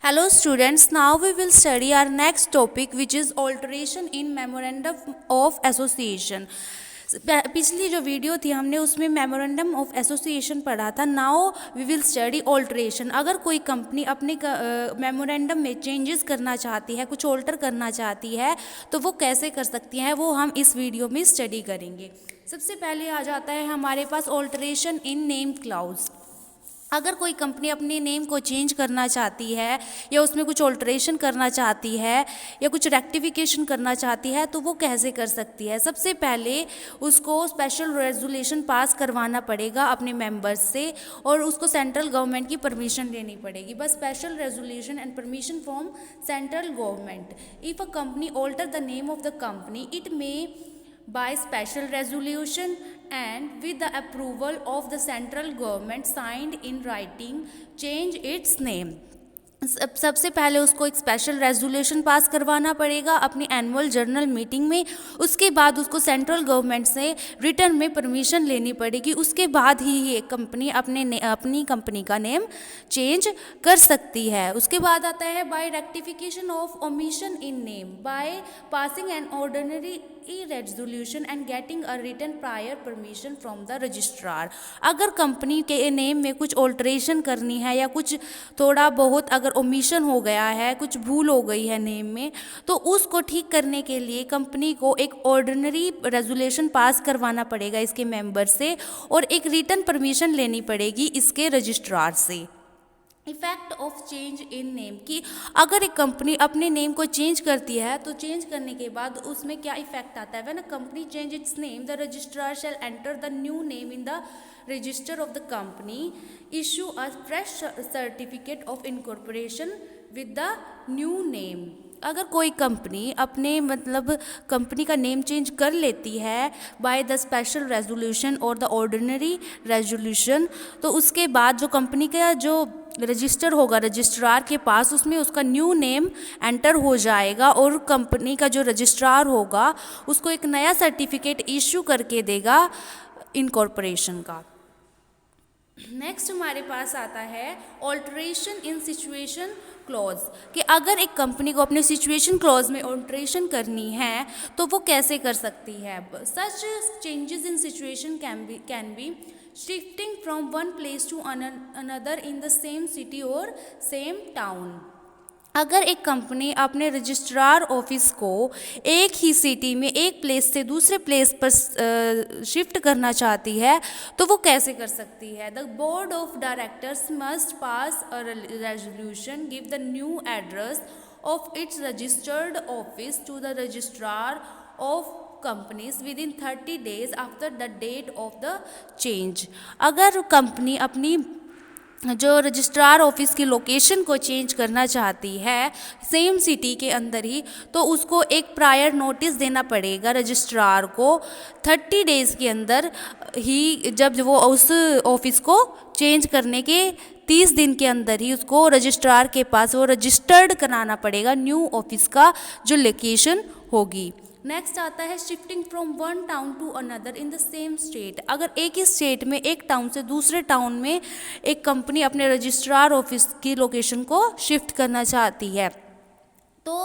Hello students, now we will study our next topic which is alteration in memorandum of association. पिछली जो video थी हमने उसमें memorandum of association पढ़ा था. Now we will study alteration. अगर कोई कंपनी अपने मेमोरेंडम में चेंजेस करना चाहती है, कुछ ऑल्टर करना चाहती है, तो वो कैसे कर सकती है वो हम इस वीडियो में स्टडी करेंगे. सबसे पहले आ जाता है हमारे पास ऑल्ट्रेशन इन नेम क्लाउज. अगर कोई कंपनी अपने नेम को चेंज करना चाहती है या उसमें कुछ ऑल्ट्रेशन करना चाहती है या कुछ रेक्टिफिकेशन करना चाहती है तो वो कैसे कर सकती है. सबसे पहले उसको स्पेशल रेजोल्यूशन पास करवाना पड़ेगा अपने मेंबर्स से और उसको सेंट्रल गवर्नमेंट की परमिशन लेनी पड़ेगी. बस special resolution and permission from central government. If a company alter the name of the company it may by special resolution and with the approval of the central government signed in writing change its name. सबसे पहले उसको एक special resolution pass करवाना पड़ेगा अपनी annual journal meeting में. उसके बाद उसको सेंट्रल गवर्नमेंट से रिटर्न में परमिशन लेनी पड़ेगी. उसके बाद ही ये कंपनी अपनी कंपनी का नेम चेंज कर सकती है. उसके बाद आता है by rectification of omission in name by passing an ordinary resolution and getting a written prior permission from the registrar. अगर कंपनी के नेम में कुछ ऑल्ट्रेशन करनी है या कुछ थोड़ा बहुत अगर ओमिशन हो गया है, कुछ भूल हो गई है नेम में, तो उसको ठीक करने के लिए कंपनी को एक ऑर्डिनरी रेजोल्यूशन पास करवाना पड़ेगा इसके मेंबर से और एक रिटन परमिशन लेनी पड़ेगी इसके रजिस्ट्रार से. Effect of change in name कि अगर एक कंपनी अपने नेम को चेंज करती है तो चेंज करने के बाद उसमें क्या इफेक्ट आता है. When a company change its name the registrar shall enter the new name in the register of the company, issue a fresh certificate of incorporation with the new name. अगर कोई company अपने company का name change कर लेती है by the special resolution और the ordinary resolution, तो उसके बाद जो कंपनी का जो रजिस्टर होगा रजिस्ट्रार के पास उसमें उसका न्यू नेम एंटर हो जाएगा और कंपनी का जो रजिस्ट्रार होगा उसको एक नया सर्टिफिकेट इशू करके देगा इनकॉर्पोरेशन का. नेक्स्ट हमारे पास आता है ऑल्ट्रेशन इन सिचुएशन क्लॉज कि अगर एक कंपनी को अपने सिचुएशन क्लॉज में ऑल्ट्रेशन करनी है तो वो कैसे कर सकती है. Such changes in situation can be shifting from one place to another in the same city or same town. अगर एक कंपनी अपने रजिस्ट्रार ऑफिस को एक ही सिटी में एक प्लेस से दूसरे प्लेस पर शिफ्ट करना चाहती है तो वो कैसे कर सकती है. The board of directors must pass a resolution give the new address of its registered office to the registrar of companies within 30 days after the date of the change. अगर कंपनी अपनी जो registrar office की location को change करना चाहती है same city के अंदर ही, तो उसको एक प्रायर नोटिस देना पड़ेगा रजिस्ट्रार को 30 days के अंदर ही. जब वो उस ऑफिस को चेंज करने के 30 दिन के अंदर ही उसको रजिस्ट्रार के पास वो रजिस्टर्ड कराना पड़ेगा न्यू ऑफिस का जो लोकेशन होगी. नेक्स्ट आता है shifting from one town to another in the same state. अगर एक ही स्टेट में एक टाउन से दूसरे टाउन में एक कंपनी अपने रजिस्ट्रार ऑफिस की लोकेशन को शिफ्ट करना चाहती है तो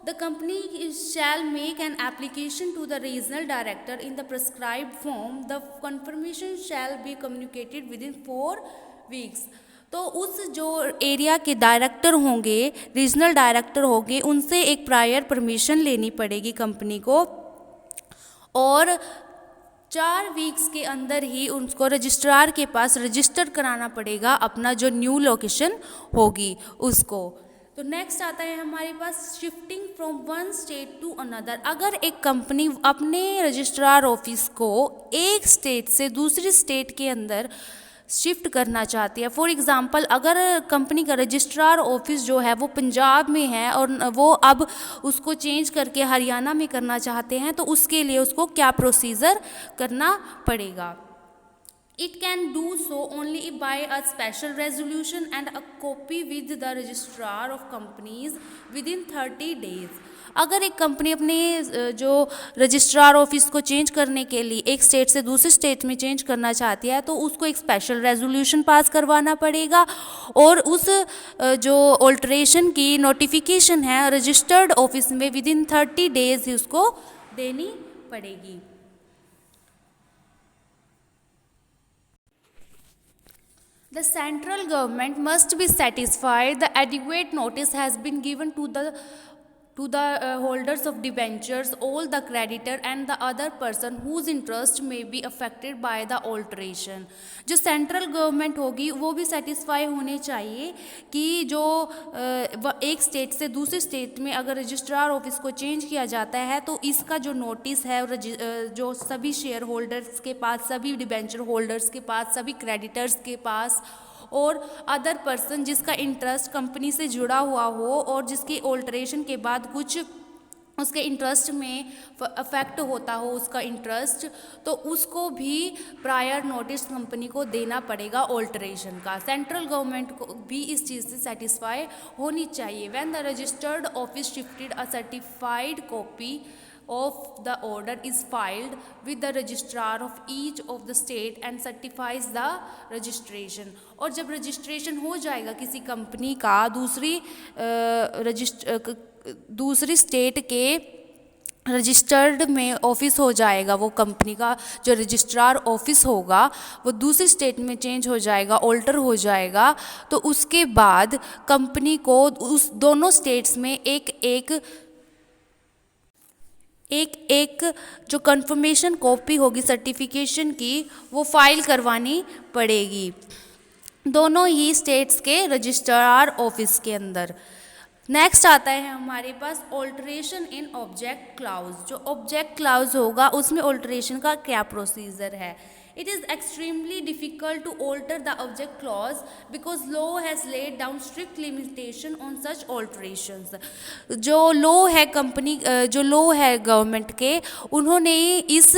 the company shall make an application to the regional director in the prescribed form. The confirmation shall be communicated within 4 weeks. तो उस जो एरिया के डायरेक्टर होंगे रीजनल डायरेक्टर होंगे उनसे एक प्रायर परमिशन लेनी पड़ेगी कंपनी को और 4 weeks के अंदर ही उनको रजिस्ट्रार के पास रजिस्टर कराना पड़ेगा अपना जो न्यू लोकेशन होगी उसको. तो नेक्स्ट आता है हमारे पास shifting from one state to another. अगर एक कंपनी अपने रजिस्ट्रार ऑफिस को एक स्टेट से दूसरी स्टेट के अंदर शिफ्ट करना चाहती है. फॉर एग्ज़ाम्पल अगर कंपनी का रजिस्ट्रार ऑफिस जो है वो पंजाब में है और वो अब उसको चेंज करके हरियाणा में करना चाहते हैं तो उसके लिए उसको क्या प्रोसीजर करना पड़ेगा. It can do so only by a special resolution and a copy with the registrar of companies within 30 days. अगर एक कंपनी अपने जो रजिस्ट्रार ऑफिस को चेंज करने के लिए एक स्टेट से दूसरे स्टेट में चेंज करना चाहती है तो उसको एक स्पेशल रेजोल्यूशन पास करवाना पड़ेगा और उस जो ऑल्ट्रेशन की नोटिफिकेशन है रजिस्टर्ड ऑफिस में विदिन 30 डेज ही उसको देनी पड़ेगी. The central government must be satisfied the adequate notice has been given to the holders of debentures, all the creditor and the other person whose interest may be affected by the alteration. जो central government होगी वो भी satisfy होने चाहिए कि जो एक state से दूसरे स्टेट में अगर रजिस्ट्रार ऑफिस को चेंज किया जाता है तो इसका जो नोटिस है जो सभी शेयर होल्डर्स के पास, सभी डिबेंचर होल्डर्स के पास, सभी क्रेडिटर्स के पास और अदर पर्सन जिसका इंटरेस्ट कंपनी से जुड़ा हुआ हो और जिसकी ऑल्टरेशन के बाद कुछ उसके इंटरेस्ट में अफेक्ट होता हो उसका इंटरेस्ट, तो उसको भी प्रायर नोटिस कंपनी को देना पड़ेगा ऑल्टरेशन का. सेंट्रल गवर्नमेंट को भी इस चीज़ से सेटिस्फाई होनी चाहिए. When the registered office shifted a certified copy of the order is filed with the registrar of each of the state and certifies the registration. और जब रजिस्ट्रेशन हो जाएगा किसी कंपनी का दूसरी स्टेट के रजिस्टर्ड में ऑफिस हो जाएगा, वो कंपनी का जो रजिस्ट्रार ऑफिस होगा वो दूसरी स्टेट में चेंज हो जाएगा, ऑल्टर हो जाएगा, तो उसके बाद कंपनी को उस दोनों स्टेट्स में एक जो कंफर्मेशन कॉपी होगी सर्टिफिकेशन की वो फाइल करवानी पड़ेगी दोनों ही स्टेट्स के रजिस्ट्रार ऑफिस के अंदर. नेक्स्ट आता है हमारे पास ऑल्टरेशन इन ऑब्जेक्ट क्लाउज. जो ऑब्जेक्ट क्लाउज होगा उसमें ऑल्टरेशन का क्या प्रोसीजर है. It is extremely difficult to alter the object clause because law has laid down strict limitation on such alterations. जो लॉ है गवर्नमेंट के, उन्होंने इस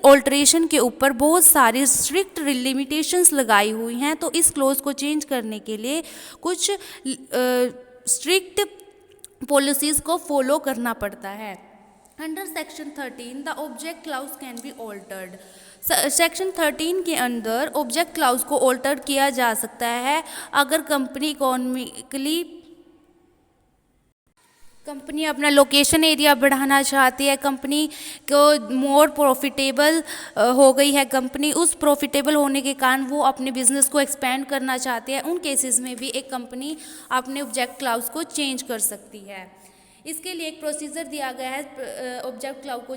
ऑल्ट्रेशन के ऊपर बहुत सारी स्ट्रिक्ट लिमिटेशंस लगाई हुई हैं. तो इस क्लॉज को चेंज करने के लिए कुछ स्ट्रिक्ट पॉलिसीज़ को फॉलो करना पड़ता है. Under section 13 the object clause can be altered. Section 13 के अंदर ऑब्जेक्ट क्लाउज को ऑल्टर किया जा सकता है अगर कंपनी अपना लोकेशन एरिया बढ़ाना चाहती है, कंपनी को मोर प्रॉफिटेबल हो गई है, कंपनी उस प्रॉफिटेबल होने के कारण वो अपने बिजनेस को एक्सपेंड करना चाहती है. उन केसेस में भी एक कंपनी अपने ऑब्जेक्ट क्लाउज को चेंज कर सकती है. इसके लिए एक प्रोसीजर दिया गया है ऑब्जेक्ट क्लाउज को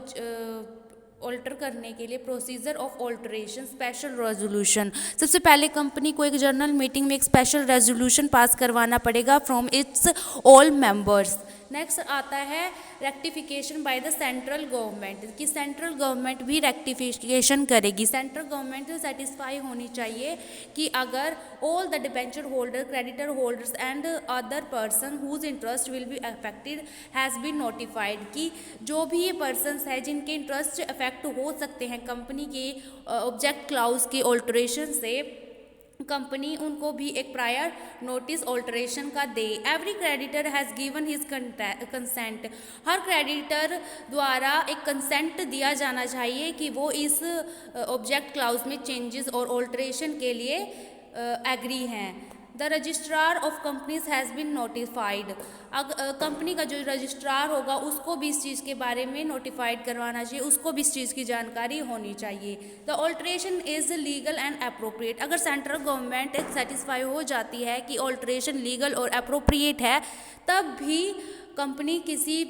ऑल्टर करने के लिए. Procedure of alteration special resolution. सबसे पहले कंपनी को एक जनरल मीटिंग में एक स्पेशल रेजोल्यूशन पास करवाना पड़ेगा from its all members. Next आता है rectification by the central government कि सेंट्रल गवर्नमेंट भी रेक्टिफिकेशन करेगी. सेंट्रल गवर्नमेंट सेटिस्फाई होनी चाहिए कि अगर all the debenture holder, creditor holders and other person whose interest will be affected has been notified कि जो भी ये पर्सनस है जिनके इंटरेस्ट अफेक्ट हो सकते हैं कंपनी के ऑब्जेक्ट क्लाउज के ऑल्टरेशन से, कंपनी उनको भी एक प्रायर नोटिस ऑल्टरेशन का दे. Every creditor has given his consent. हर क्रेडिटर द्वारा एक कंसेंट दिया जाना चाहिए कि वो इस ऑब्जेक्ट क्लाउज में चेंजेस और ऑल्टरेशन के लिए एग्री हैं. The registrar of companies has been notified. Company का जो रजिस्ट्रार होगा उसको भी इस चीज़ के बारे में नोटिफाइड करवाना चाहिए, उसको भी इस चीज़ की जानकारी होनी चाहिए. The alteration is legal and appropriate. अगर सेंट्रल गवर्नमेंट सेटिस्फाई हो जाती है कि ऑल्ट्रेशन लीगल और अप्रोप्रिएट है तब भी कंपनी किसी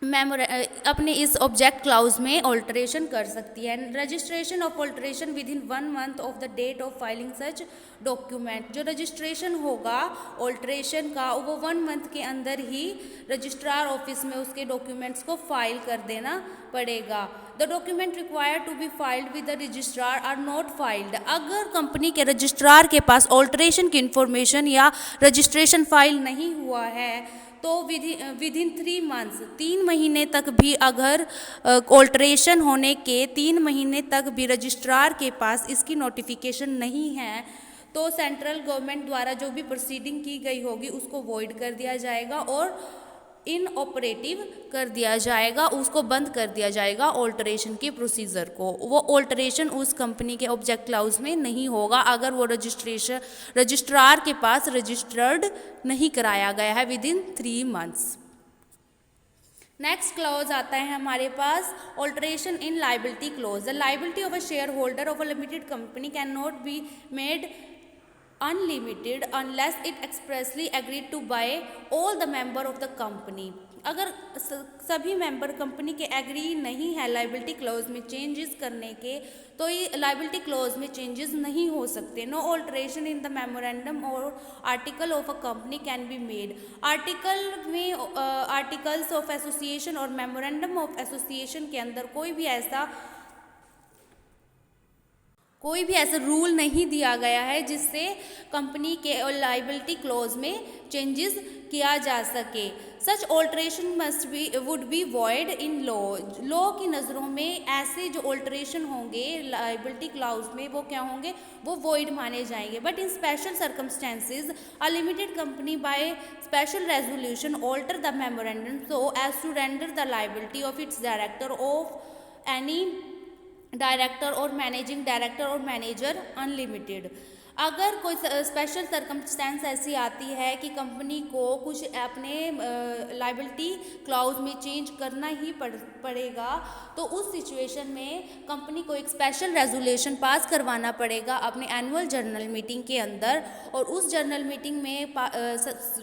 अपने इस ऑब्जेक्ट क्लाउज में ऑल्टरेशन कर सकती है. Registration of alteration within 1 month of the date of filing such document. जो रजिस्ट्रेशन होगा ऑल्टरेशन का वो 1 month के अंदर ही रजिस्ट्रार ऑफिस में उसके डॉक्यूमेंट्स को फाइल कर देना पड़ेगा. The document required to be filed with the registrar are not filed. अगर कंपनी के रजिस्ट्रार के पास ऑल्टरेशन की इंफॉर्मेशन या रजिस्ट्रेशन फाइल नहीं हुआ है तो विद इन 3 मंथ्स, 3 महीने तक भी अगर ऑल्ट्रेशन होने के 3 महीने तक भी रजिस्ट्रार के पास इसकी नोटिफिकेशन नहीं है तो सेंट्रल गवर्नमेंट द्वारा जो भी प्रोसीडिंग की गई होगी उसको वॉइड कर दिया जाएगा और इनऑपरेटिव कर दिया जाएगा, उसको बंद कर दिया जाएगा ऑल्टरेशन के प्रोसीजर को। वो ऑल्टरेशन उस कंपनी के ऑब्जेक्ट क्लाउज में नहीं होगा अगर वो रजिस्ट्रार के पास रजिस्टर्ड नहीं कराया गया है within 3 months. Next clause आता है हमारे पास alteration in liability clause. The liability of a shareholder of a limited company can not be made unlimited unless it expressly agreed to by all the member of the company। अगर सभी member company के agree नहीं है liability clause में changes करने के तो ये लाइबिलिटी क्लॉज में चेंजेस नहीं हो सकते। No alteration in the memorandum और article of a company can be made. Article में आर्टिकल्स ऑफ एसोसिएशन और मेमोरेंडम ऑफ एसोसिएशन के अंदर कोई भी ऐसा रूल नहीं दिया गया है जिससे कंपनी के लाइबिलिटी क्लॉज में चेंजेस किया जा सके। Such alteration would be void in law की नज़रों में ऐसे जो ऑल्टरेशन होंगे लाइबिलिटी क्लॉज में वो क्या होंगे, वो वॉइड माने जाएंगे। But in special circumstances a limited company by special resolution alter the memorandum so as to render the liability of its director of any director और मैनेजिंग डायरेक्टर और मैनेजर अनलिमिटेड। अगर कोई स्पेशल सर्कमस्टेंस ऐसी आती है कि company को कुछ अपने लाइबिलिटी क्लॉज में चेंज करना ही पड़ेगा तो उस सिचुएशन में कंपनी को एक स्पेशल रेजोल्यूशन पास करवाना पड़ेगा अपने एनुअल जनरल मीटिंग के अंदर। और उस जनरल मीटिंग में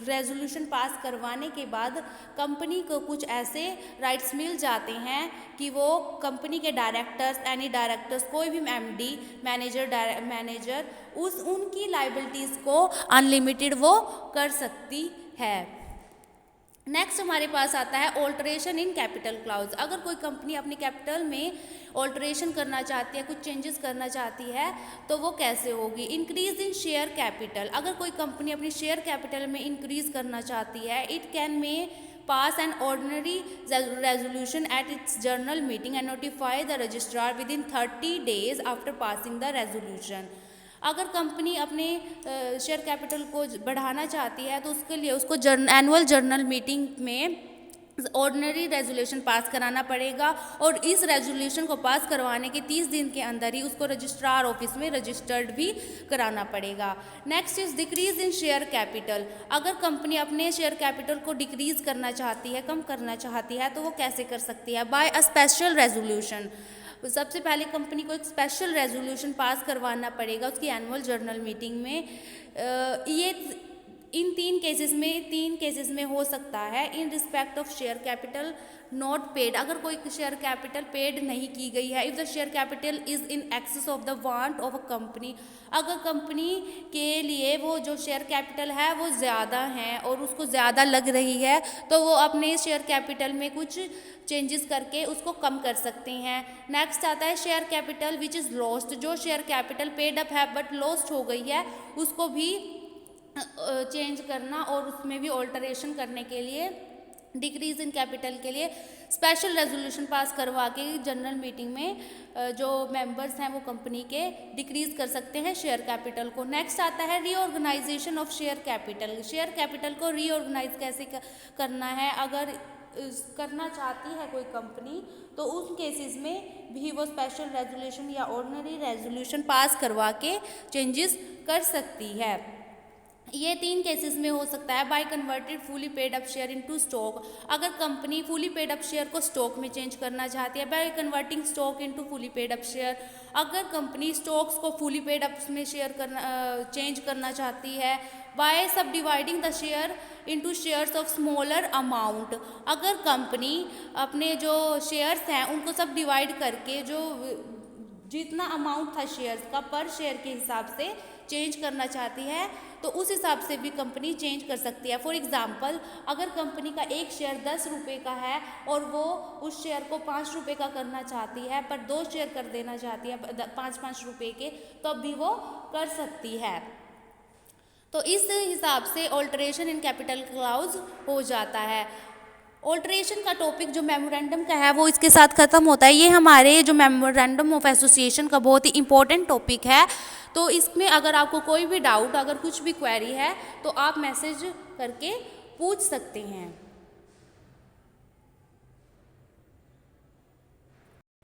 रेजोल्यूशन पास करवाने के बाद कंपनी को कुछ ऐसे राइट्स मिल जाते हैं कि वो कंपनी के डायरेक्टर्स एनी डायरेक्टर्स कोई भी एमडी मैनेजर उनकी लाइबिलिटीज़ को अनलिमिटेड वो कर सकती है। नेक्स्ट हमारे पास आता है ऑल्टरेशन इन कैपिटल क्लॉज। अगर कोई कंपनी अपनी कैपिटल में ऑल्टरेशन करना चाहती है, कुछ चेंजेस करना चाहती है तो वो कैसे होगी। Increase in share capital. अगर कोई कंपनी अपनी शेयर कैपिटल में इंक्रीज करना चाहती है it can may pass an ordinary resolution at its journal meeting and notify the registrar within 30 days after passing the resolution। अगर कंपनी अपने शेयर कैपिटल को बढ़ाना चाहती है तो उसके लिए उसको एनुअल जर्नल मीटिंग में ऑर्डिनरी रेजोल्यूशन पास कराना पड़ेगा और इस रेजोल्यूशन को पास करवाने के 30 दिन के अंदर ही उसको रजिस्ट्रार ऑफिस में रजिस्टर्ड भी कराना पड़ेगा। Next is decrease in share capital. अगर कंपनी अपने शेयर कैपिटल को डिक्रीज करना चाहती है, कम करना चाहती है तो वो कैसे कर सकती है, बाय अ स्पेशल रेजोल्यूशन। सबसे पहले कंपनी को एक स्पेशल रेजोल्यूशन पास करवाना पड़ेगा उसकी एनुअल जर्नल मीटिंग में। ये इन 3 केसेस में हो सकता है। In respect of share capital not paid. अगर कोई शेयर कैपिटल पेड नहीं की गई है, if the share capital is in excess of the want of a company. अगर कंपनी के लिए वो जो शेयर कैपिटल है वो ज़्यादा है और उसको ज़्यादा लग रही है तो वो अपने शेयर कैपिटल में कुछ चेंजेस करके उसको कम कर सकते हैं। नेक्स्ट आता है share capital which is lost. जो शेयर कैपिटल पेड अप है बट लॉस्ट हो गई है उसको भी चेंज करना और उसमें भी ऑल्टरेशन करने के लिए डिक्रीज इन कैपिटल के लिए स्पेशल रेजोल्यूशन पास करवा के जनरल मीटिंग में जो मेंबर्स हैं वो कंपनी के डिक्रीज कर सकते हैं शेयर कैपिटल को। नेक्स्ट आता है reorganisation of share capital. Share capital को रीऑर्गेनाइज कैसे करना है, अगर करना चाहती है कोई कंपनी तो उन केसेस में भी वो स्पेशल रेजोल्यूशन या ऑर्डिनरी रेजोल्यूशन पास करवा के चेंजेस कर सकती है। ये 3 केसेस में हो सकता है। By converted fully paid up share into stock. अगर company fully paid up share को स्टॉक में चेंज करना चाहती है, by converting stock into fully paid up share. अगर कंपनी स्टॉक्स को फुली पेड अप में चेंज करना चाहती है, by subdividing the share into shares of smaller amount. अगर कंपनी अपने जो शेयर्स हैं उनको सब डिवाइड करके जो जितना अमाउंट था शेयर्स का पर शेयर के हिसाब से चेंज करना चाहती है तो उस हिसाब से भी कंपनी चेंज कर सकती है। फॉर एग्जांपल अगर कंपनी का एक शेयर 10 रुपये का है और वो उस शेयर को 5 रुपये का करना चाहती है पर 2 शेयर कर देना चाहती है 5-5 रुपये के, तो अब भी वो कर सकती है। तो इस हिसाब से ऑल्टरेशन इन कैपिटल क्लाउज हो जाता है। ऑल्टरेशन का टॉपिक जो मेमोरेंडम का है वो इसके साथ ख़त्म होता है। ये हमारे जो मेमोरेंडम ऑफ एसोसिएशन का बहुत ही इंपॉर्टेंट टॉपिक है। तो इसमें अगर आपको कोई भी डाउट, अगर कुछ भी क्वेरी है तो आप मैसेज करके पूछ सकते हैं।